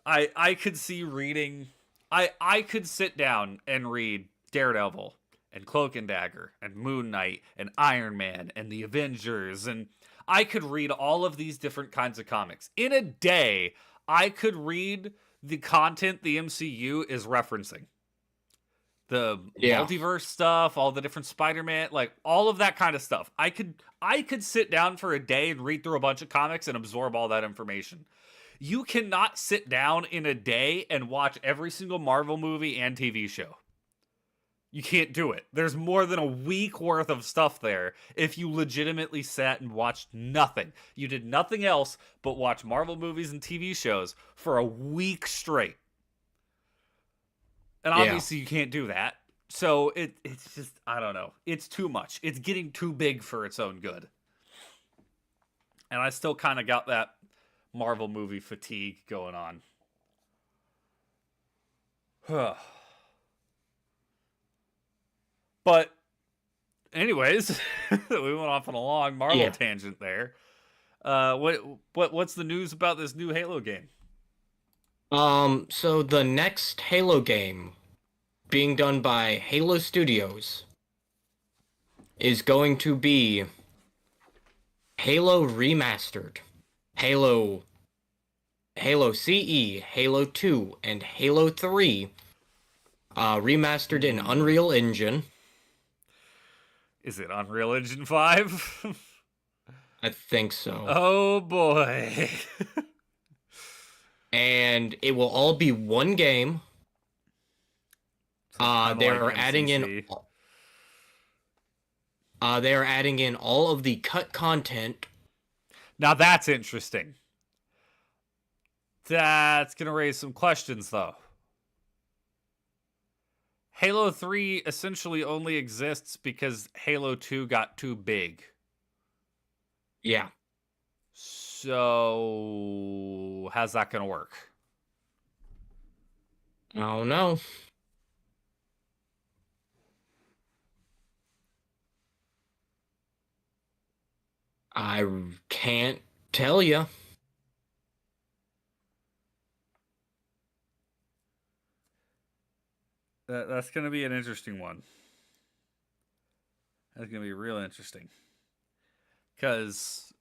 I could see reading I could sit down and read Daredevil and Cloak and Dagger and Moon Knight and Iron Man and the Avengers, and I could read all of these different kinds of comics. In a day, I could read the content the MCU is referencing. The multiverse stuff, all the different Spider-Man, like all of that kind of stuff. I could sit down for a day and read through a bunch of comics and absorb all that information. You cannot sit down in a day and watch every single Marvel movie and TV show. You can't do it. There's more than a week worth of stuff there if you legitimately sat and watched nothing. You did nothing else but watch Marvel movies and TV shows for a week straight. And obviously you can't do that. So it's just, I don't know. It's too much. It's getting too big for its own good. And I still kind of got that Marvel movie fatigue going on. But anyways, we went off on a long Marvel Yeah. tangent there. What's the news about this new Halo game? So the next Halo game being done by Halo Studios is going to be Halo Remastered. Halo CE, Halo 2, and Halo 3 remastered in Unreal Engine. Is it Unreal Engine 5? I think so. Oh boy. And it will all be one game. So They're like adding in MCC. they are adding in all of the cut content. Now that's interesting. That's gonna raise some questions though. Halo 3 essentially only exists because Halo 2 got too big. Yeah. So, how's that going to work? I don't know. I can't tell you. That's going to be an interesting one. That's going to be real interesting. Because,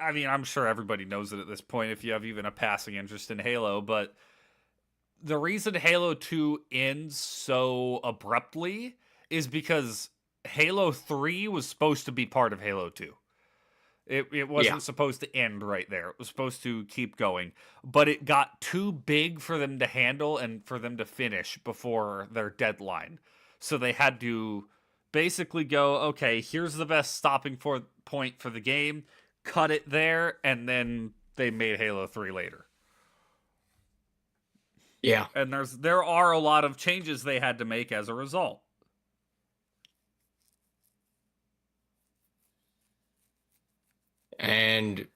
I mean, I'm sure everybody knows it at this point if you have even a passing interest in Halo, but the reason Halo 2 ends so abruptly is because Halo 3 was supposed to be part of Halo 2. It wasn't supposed to end right there. It was supposed to keep going. But it got too big for them to handle and for them to finish before their deadline. So they had to basically go, okay, here's the best stopping point for the game. Cut it there, and then they made Halo 3 later. Yeah. And there are a lot of changes they had to make as a result. And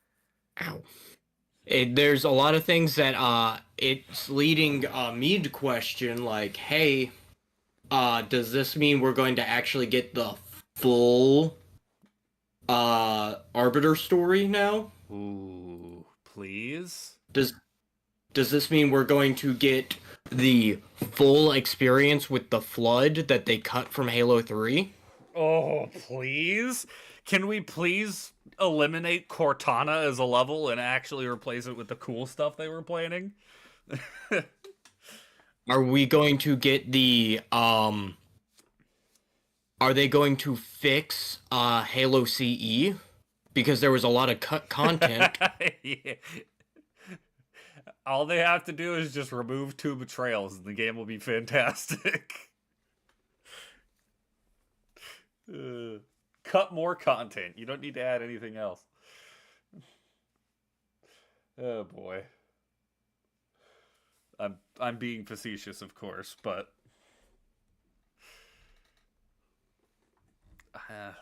there's a lot of things that it's leading me to question, like, hey, does this mean we're going to actually get the full Arbiter story now? Ooh, please? Does this mean we're going to get the full experience with the Flood that they cut from Halo 3? Oh, please? Can we please eliminate Cortana as a level and actually replace it with the cool stuff they were planning? Are we going to get the are they going to fix Halo CE? Because there was a lot of cut content. Yeah. All they have to do is just remove 2 betrayals and the game will be fantastic. Cut more content. You don't need to add anything else. Oh boy. I'm being facetious, of course, but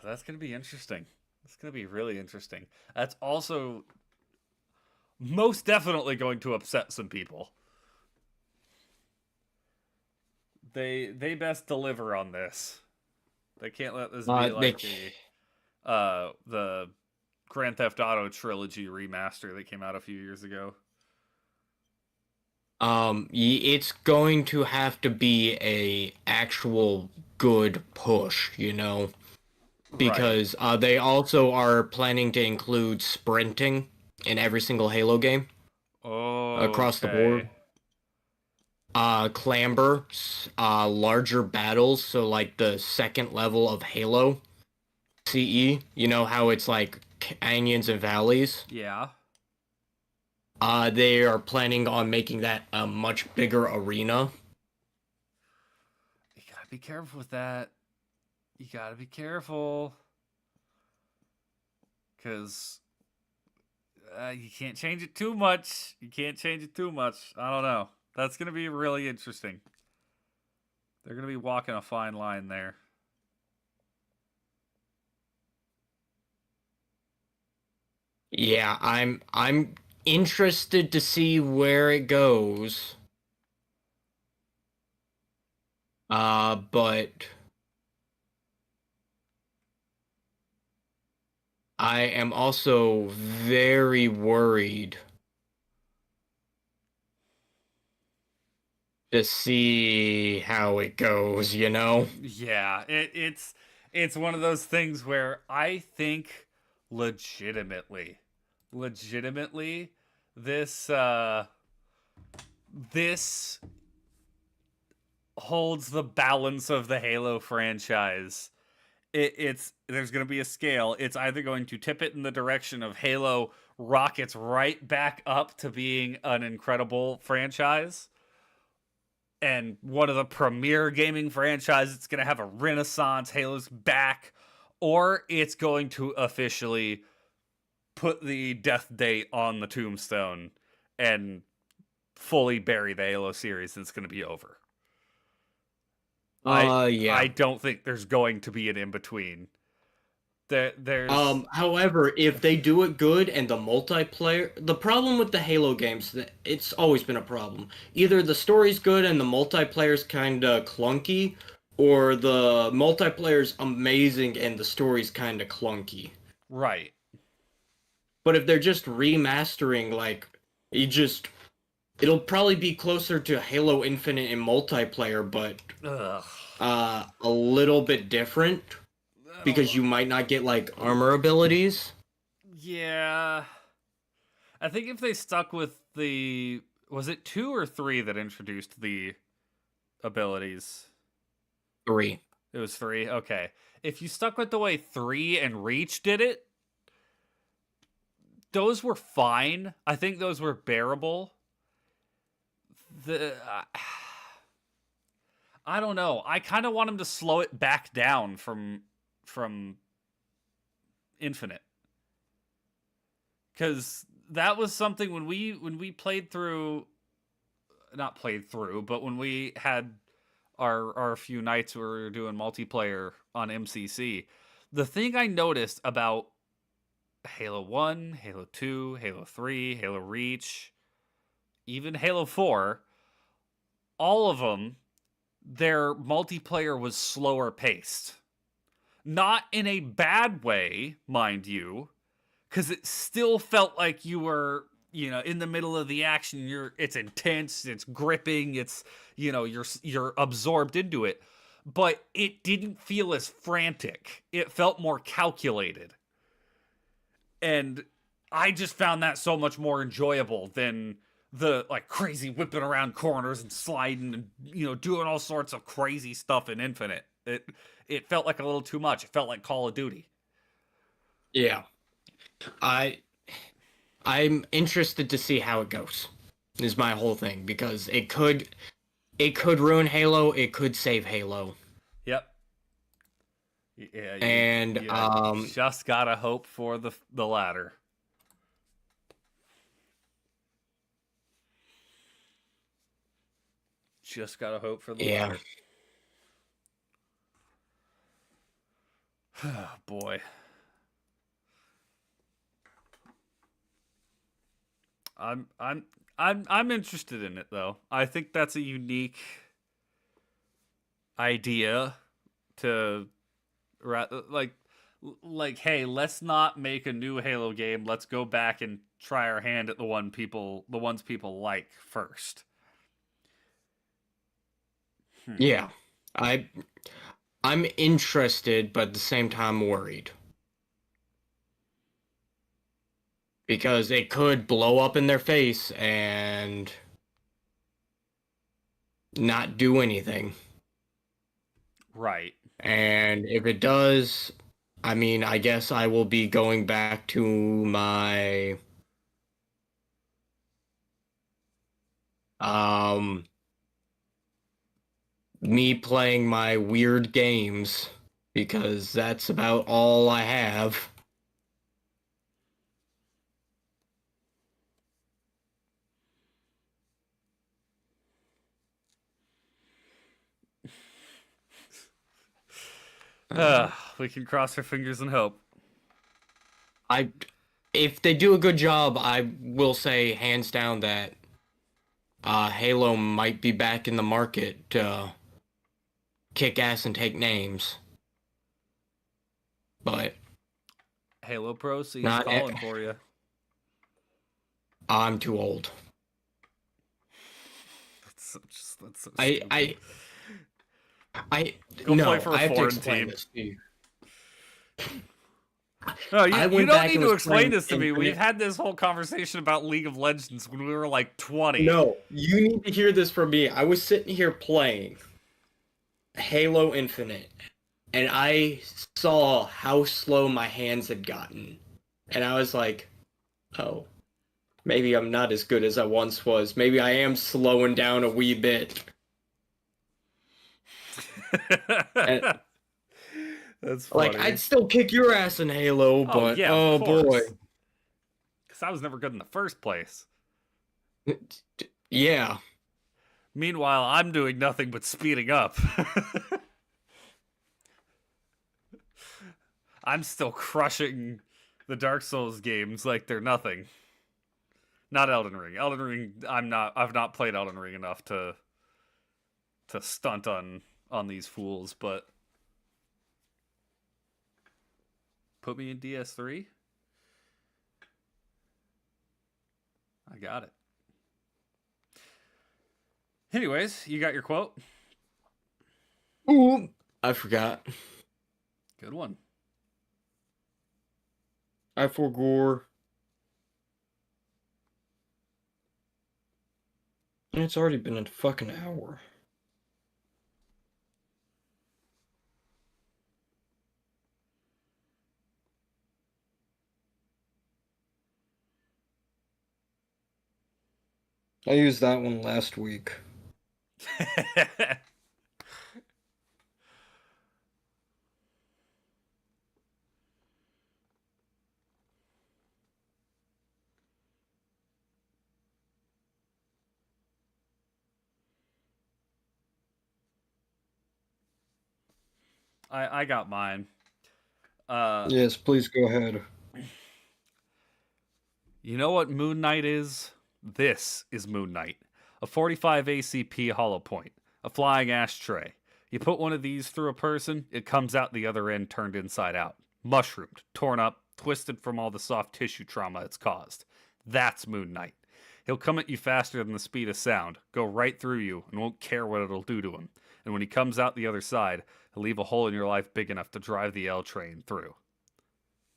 that's gonna be interesting. That's gonna be really interesting. That's also most definitely going to upset some people. They best deliver on this. They can't let this be like the Grand Theft Auto trilogy remaster that came out a few years ago. It's going to have to be a actual good push, you know, because they also are planning to include sprinting in every single Halo game across the board. Clamber, larger battles, so like the second level of Halo CE, you know how it's like canyons and valleys? Yeah. They are planning on making that a much bigger arena. You gotta be careful with that. You gotta be careful. Because you can't change it too much. You can't change it too much. I don't know. That's going to be really interesting. They're going to be walking a fine line there. Yeah, I'm interested to see where it goes. But I am also very worried to see how it goes, you know? Yeah, it's one of those things where I think legitimately, legitimately, this this holds the balance of the Halo franchise. It's there's going to be a scale. It's either going to tip it in the direction of Halo rockets right back up to being an incredible franchise and one of the premier gaming franchises. It's going to have a renaissance. Halo's back, or it's going to officially put the death date on the tombstone and fully bury the Halo series, and it's going to be over. I Yeah. I don't think there's going to be an in between. There's However, if they do it good and the multiplayer, the problem with the Halo games, that it's always been a problem. Either the story's good and the multiplayer's kinda clunky, or the multiplayer's amazing and the story's kinda clunky. right. But if they're just remastering, like, you just, it'll probably be closer to Halo Infinite in multiplayer, but Ugh. a little bit different I don't. because you might not get like armor abilities. Yeah. I think if they stuck with the was it 2 or 3 that introduced the abilities? 3. It was 3. Okay. If you stuck with the way 3 and Reach did it, those were fine. I think those were bearable. The I don't know. I kind of want them to slow it back down from Infinite, cuz that was something when we played through, not played through, but when we had our few nights where we were doing multiplayer on MCC, the thing I noticed about Halo 1, Halo 2, Halo 3, Halo Reach, even Halo 4, all of them, their multiplayer was slower paced. Not in a bad way, mind you, because it still felt like you were, in the middle of the action. It's intense, it's gripping, it's, you're absorbed into it, but it didn't feel as frantic. It felt more calculated, and I just found that so much more enjoyable than the like crazy whipping around corners and sliding and doing all sorts of crazy stuff in Infinite. It felt like a little too much. It felt like Call of Duty. Yeah. I I'm interested to see how it goes. Is my whole thing because it could ruin Halo, it could save Halo. Yep. Yeah, And you just gotta hope for the latter. Just gotta hope for the yeah. latter. Boy, I'm I'm I'm interested in it though. I think that's a unique idea to like hey, let's not make a new Halo game. Let's go back and try our hand at the ones people like first. Hmm. Yeah. I I'm interested but at the same time worried because it could blow up in their face and not do anything. Right. And if it does, I mean, I guess I will be going back to my um me playing my weird games because that's about all I have. Uh, we can cross our fingers and hope. I if they do a good job, I will say hands down that Halo might be back in the market to kick ass and take names. But Halo Pro C's not. calling for you. I'm too old. That's so I stupid. no. play for a I have to foreign explain team. this to you. No, I you went don't back need and to was explain playing this to me. We've Infinite. had this whole conversation about League of Legends when we were like 20. No, you need to hear this from me. I was sitting here playing Halo Infinite, and I saw how slow my hands had gotten, and I was like, "Oh, maybe I'm not as good as I once was. Maybe I am slowing down a wee bit." And That's funny. like, I'd still kick your ass in Halo, Oh, but yeah, oh of course. boy, Because I was never good in the first place. yeah. Meanwhile, I'm doing nothing but speeding up. I'm still crushing the Dark Souls games like they're nothing. Not Elden Ring. Elden Ring, I've not played Elden Ring enough to stunt on these fools, but put me in DS3. I got it. Anyways, you got your quote? Ooh, I forgot. Good one. I forgot. And it's already been a fucking hour. I used that one last week. I got mine. Yes, please go ahead. You know what Moon Knight is? This is Moon Knight. A 45 ACP hollow point. A flying ashtray. You put one of these through a person, it comes out the other end turned inside out. Mushroomed, torn up, twisted from all the soft tissue trauma it's caused. That's Moon Knight. He'll come at you faster than the speed of sound, go right through you, and won't care what it'll do to him. And when he comes out the other side, he'll leave a hole in your life big enough to drive the L train through.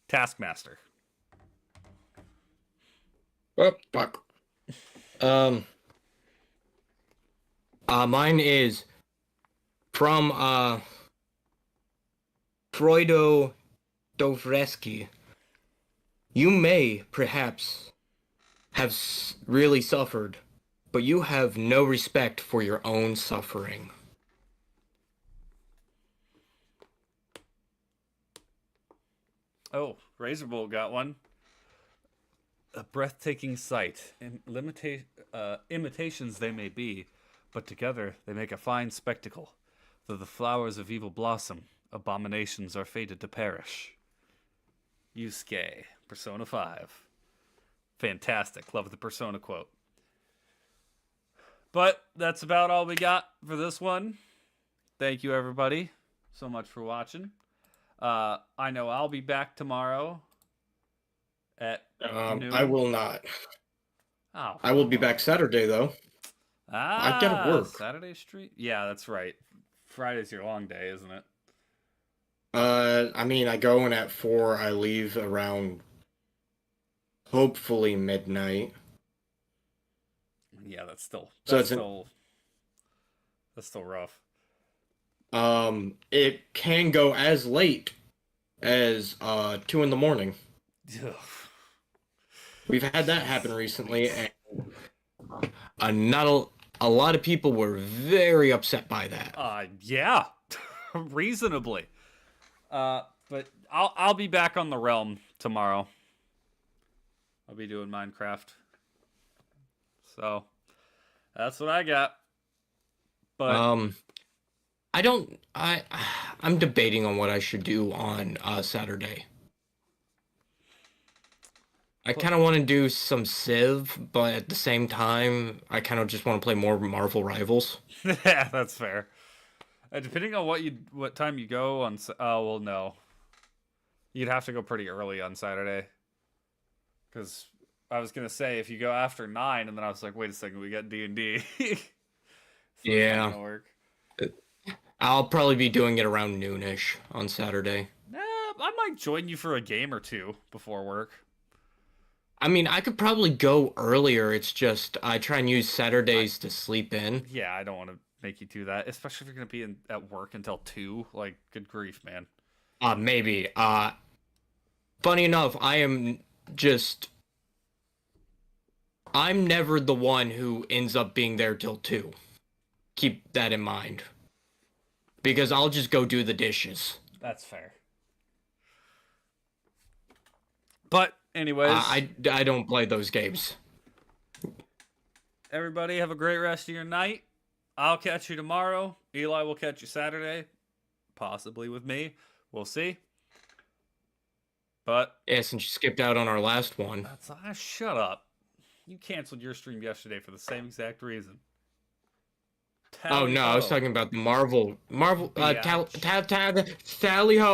Taskmaster. Oh, fuck. Mine is from, Freudo Dostoevsky. You may, perhaps, have really suffered, but you have no respect for your own suffering. Oh, Razorbolt got one. A breathtaking sight. Imitations they may be, but together they make a fine spectacle. Though the flowers of evil blossom, abominations are fated to perish. Yusuke, Persona 5. Fantastic. Love the Persona quote. But that's about all we got for this one. Thank you, everybody, so much for watching. I know I'll be back tomorrow at noon. I will not. Oh, I will be back Saturday, though. I gotta work. Saturday Street? Yeah, that's right. Friday's your long day, isn't it? I mean, I go in at 4, I leave around, hopefully, midnight. Yeah, that's still rough. It can go as late as 2 in the morning. Ugh. We've had that happen recently, and not a lot of people were very upset by that. Yeah, reasonably. But I'll be back on the realm tomorrow. I'll be doing Minecraft. So that's what I got. But I'm debating on what I should do on Saturday. I kind of want to do some Civ, but at the same time, I kind of just want to play more Marvel Rivals. Yeah, that's fair. Depending on what time you go on. Oh well, no, you'd have to go pretty early on Saturday. Because I was gonna say if you go after 9, and then I was like, wait a second, we got D&D, so that's not Yeah, gonna work. I'll probably be doing it around noonish on Saturday. Nah, I might join you for a game or two before work. I mean, I could probably go earlier. It's just I try and use I, Saturdays to sleep in. yeah, I don't want to make you do that, especially if you're gonna be at work until 2. Like, good grief, man. Maybe. Funny enough, just I'm never the one who ends up being there till 2. Keep that in mind. Because I'll just go do the dishes. That's fair. But anyways, I don't play those games. everybody have a great rest of your night. I'll catch you tomorrow. Eli will catch you Saturday, possibly with me. We'll see. But Yeah, since you skipped out on our last one. shut up. You canceled your stream yesterday for the same exact reason. Oh no, I was talking about the Marvel, Yeah. Tally ho.